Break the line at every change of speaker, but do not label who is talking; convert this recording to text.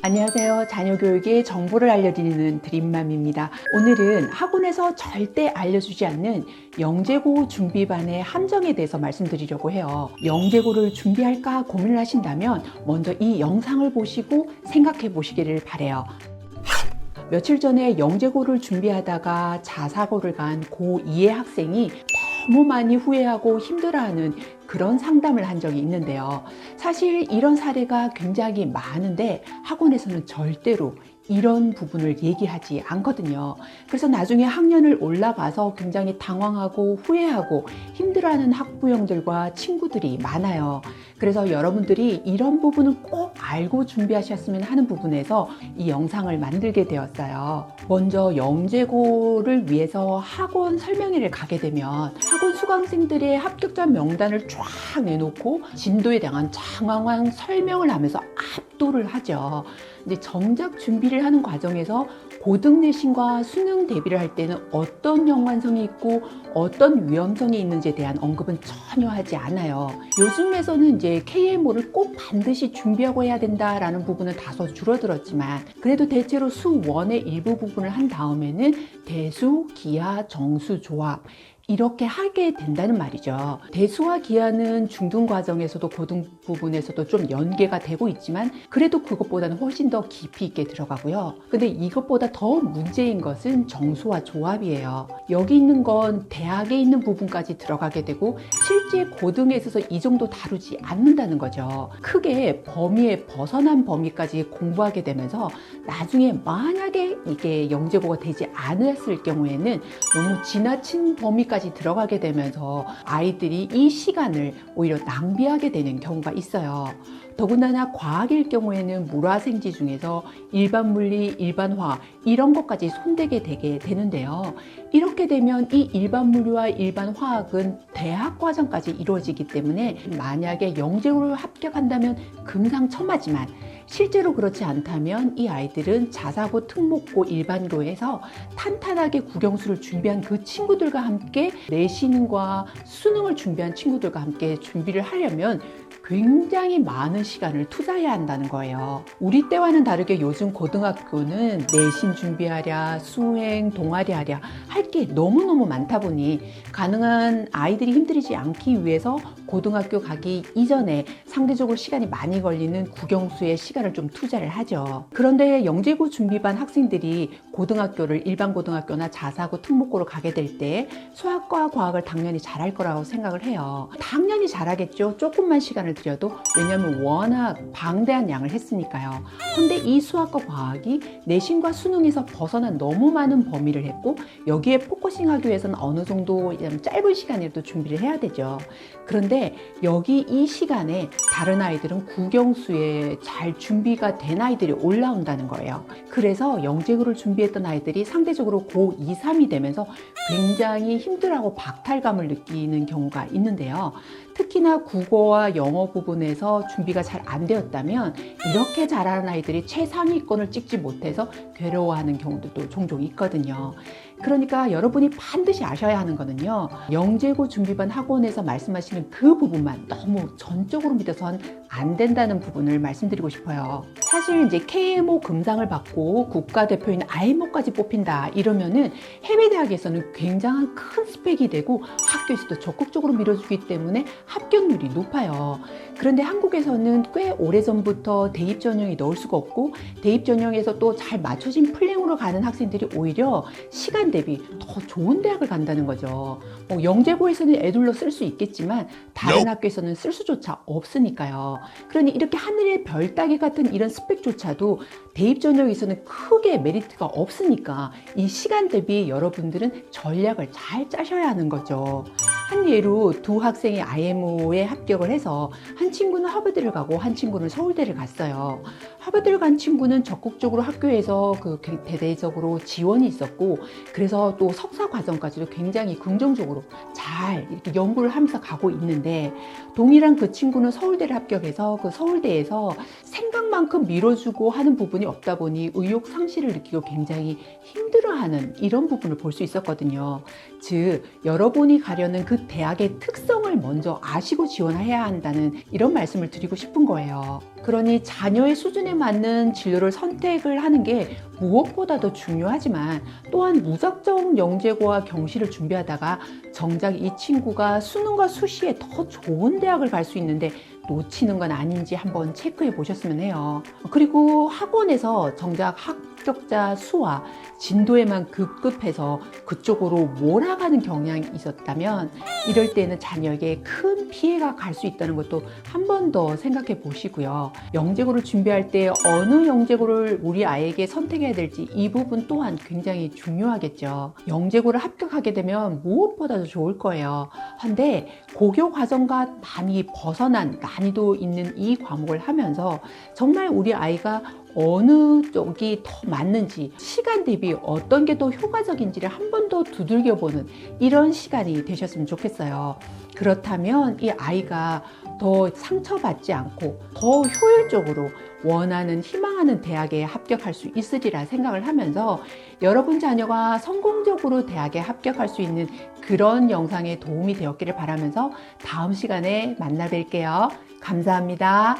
안녕하세요. 자녀교육의 정보를 알려드리는 드림맘입니다. 오늘은 학원에서 절대 알려주지 않는 영재고 준비반의 함정에 대해서 말씀드리려고 해요. 영재고를 준비할까 고민을 하신다면 먼저 이 영상을 보시고 생각해 보시기를 바라요. 며칠 전에 영재고를 준비하다가 자사고를 간 고2의 학생이 너무 많이 후회하고 힘들어하는 그런 상담을 한 적이 있는데요. 사실 이런 사례가 굉장히 많은데 학원에서는 절대로 이런 부분을 얘기하지 않거든요. 그래서 나중에 학년을 올라가서 굉장히 당황하고 후회하고 힘들어하는 학부형들과 친구들이 많아요. 그래서 여러분들이 이런 부분은 꼭 알고 준비하셨으면 하는 부분에서 이 영상을 만들게 되었어요. 먼저 영재고를 위해서 학원 설명회를 가게 되면 학원 수강생들의 합격자 명단을 쫙 내놓고 진도에 대한 장황한 설명을 하면서 압도를 하죠. 이제 정작 준비를 하는 과정에서 고등 내신과 수능 대비를 할 때는 어떤 연관성이 있고 어떤 위험성이 있는지에 대한 언급은 전혀 하지 않아요. 요즘에서는 이제 KMO를 꼭 반드시 준비하고 해야 된다라는 부분은 다소 줄어들었지만 그래도 대체로 수1의 일부 부분을 한 다음에는 대수, 기하, 정수, 조합 이렇게 하게 된다는 말이죠. 대수와 기하는 중등 과정에서도 고등 부분에서도 좀 연계가 되고 있지만 그래도 그것보다는 훨씬 더 깊이 있게 들어가고요. 근데 이것보다 더 문제인 것은 정수와 조합이에요. 여기 있는 건 대학에 있는 부분까지 들어가게 되고 실제 고등에 있어서 이 정도 다루지 않는다는 거죠. 크게 범위에 벗어난 범위까지 공부하게 되면서 나중에 만약에 이게 영재고가 되지 않았을 경우에는 너무 지나친 범위까지 들어가게 되면서 아이들이 이 시간을 오히려 낭비하게 되는 경우가 있어요. 더군다나 과학일 경우에는 물화생지 중에서 일반 물리, 일반 화학 이런 것까지 손대게 되게 되는데요. 이렇게 되면 이 일반 물리와 일반 화학은 대학 과정까지 이루어지기 때문에 만약에 영재고를 합격한다면 금상첨화지만 실제로 그렇지 않다면 이 아이들은 자사고, 특목고, 일반고에서 탄탄하게 국영수를 준비한 그 친구들과 함께 내신과 수능을 준비한 친구들과 함께 준비를 하려면 굉장히 많은 시간을 투자해야 한다는 거예요. 우리 때와는 다르게 요즘 고등학교는 내신 준비하랴, 수행, 동아리 하랴 할 게 너무너무 많다 보니 가능한 아이들이 힘들이지 않기 위해서 고등학교 가기 이전에 상대적으로 시간이 많이 걸리는 국영수에 시간을 좀 투자를 하죠. 그런데 영재고 준비반 학생들이 고등학교를 일반 고등학교나 자사고, 특목고로 가게 될 때 수학과 과학을 당연히 잘할 거라고 생각을 해요. 당연히 잘하겠죠. 조금만 시간을 들여도. 왜냐하면 워낙 방대한 양을 했으니까요. 근데 이 수학과 과학이 내신과 수능에서 벗어난 너무 많은 범위를 했고 여기에 포커싱하기 위해서는 어느 정도 짧은 시간에도 준비를 해야 되죠. 그런데 여기 이 시간에 다른 아이들은 국영수에 잘 준비가 된 아이들이 올라온다는 거예요. 그래서 영재고를 준비했던 아이들이 상대적으로 고2, 3이 되면서 굉장히 힘들어하고 박탈감을 느끼는 경우가 있는데요. 특히나 국어와 영어 부분에서 준비가 잘 안 되었다면 이렇게 잘하는 아이들이 최상위권을 찍지 못해서 괴로워하는 경우도 종종 있거든요. 그러니까 여러분이 반드시 아셔야 하는 거는요. 영재고 준비반 학원에서 말씀하시는 그 부분만 너무 전적으로 믿어서는 안 된다는 부분을 말씀드리고 싶어요. 사실 이제 KMO 금상을 받고 국가대표인 IMO까지 뽑힌다 이러면은 해외 대학에서는 굉장한 큰 스펙이 되고 학교에서도 적극적으로 밀어주기 때문에 합격률이 높아요. 그런데 한국에서는 꽤 오래전부터 대입 전형이 넣을 수가 없고 대입 전형에서 또 잘 맞춰진 플랜으로 가는 학생들이 오히려 시간 대비 더 좋은 대학을 간다는 거죠. 영재고에서는 애둘러 쓸 수 있겠지만 다른 학교에서는 쓸 수조차 없으니까요. 그러니 이렇게 하늘의 별 따기 같은 이런 스펙조차도 대입 전형에서는 크게 메리트가 없으니까 이 시간 대비 여러분들은 전략을 잘 짜셔야 하는 거죠. 한 예로 두 학생이 IMO에 합격을 해서 한 친구는 하버드를 가고 한 친구는 서울대를 갔어요. 하버드를 간 친구는 적극적으로 학교에서 대대적으로 지원이 있었고 그래서 또 석사 과정까지도 굉장히 긍정적으로 잘 이렇게 연구를 하면서 가고 있는데 동일한 그 친구는 서울대를 합격해서 그 서울대에서 생각만큼 밀어주고 하는 부분이 없다 보니 의욕 상실을 느끼고 굉장히 힘들어하는 이런 부분을 볼 수 있었거든요. 즉 여러분이 가려는 그 그 대학의 특성을 먼저 아시고 지원해야 한다는 이런 말씀을 드리고 싶은 거예요. 그러니 자녀의 수준에 맞는 진로를 선택을 하는 게 무엇보다도 중요하지만 또한 무작정 영재고와 경시를 준비하다가 정작 이 친구가 수능과 수시에 더 좋은 대학을 갈 수 있는데 놓치는 건 아닌지 한번 체크해 보셨으면 해요. 그리고 학원에서 정작 합격자 수와 진도에만 급급해서 그쪽으로 몰아가는 경향이 있었다면 이럴 때는 자녀에게 큰 피해가 갈 수 있다는 것도 한 번 더 생각해 보시고요. 영재고를 준비할 때 어느 영재고를 우리 아이에게 선택해야 될지 이 부분 또한 굉장히 중요하겠죠. 영재고를 합격하게 되면 무엇보다도 좋을 거예요. 한데 고교 과정과 많이 벗어난 난이도 있는 이 과목을 하면서 정말 우리 아이가 어느 쪽이 더 맞는지 시간 대비 어떤 게 더 효과적인지를 한 번 더 두들겨보는 이런 시간이 되셨으면 좋겠어요. 그렇다면 이 아이가 더 상처받지 않고 더 효율적으로 원하는 희망하는 대학에 합격할 수 있으리라 생각을 하면서 여러분 자녀가 성공적으로 대학에 합격할 수 있는 그런 영상에 도움이 되었기를 바라면서 다음 시간에 만나 뵐게요. 감사합니다.